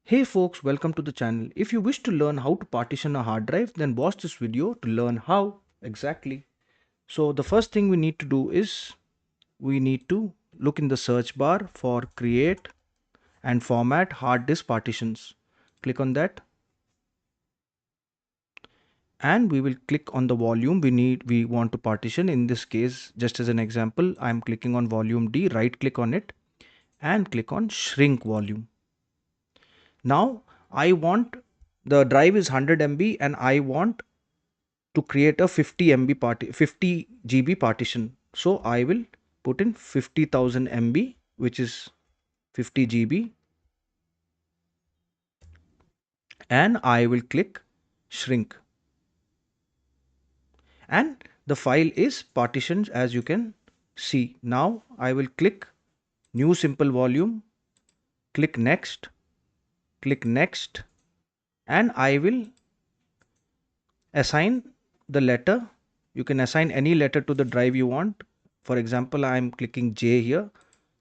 Hey folks, welcome to the channel. If you wish to learn how to partition a hard drive, then watch this video to learn how exactly. So the first thing we need to do is we need to look in the search bar for create and format hard disk partitions. Click on that and we will click on the volume we want to partition. In this case, just as an example, I'm clicking on volume D, right click on it and click on shrink volume. Now I want the drive is 100 MB and I want to create a 50 GB partition. So I will put in 50,000 MB, which is 50 GB, and I will click shrink. And the file is partitioned as you can see. Now I will click new simple volume, click next, and I will assign the letter. You can assign any letter to the drive you want. For example, I am clicking J here,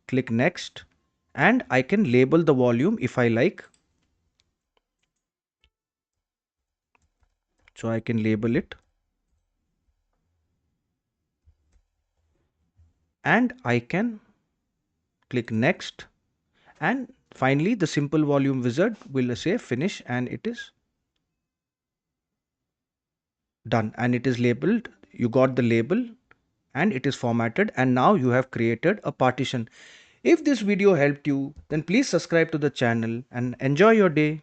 click next, and I can label the volume if I like. So I can label it and I can click next, and finally the simple volume wizard will say finish and it is done and it is labeled. You got the label and it is formatted, and now you have created a partition. If this video helped you, then please subscribe to the channel and enjoy your day.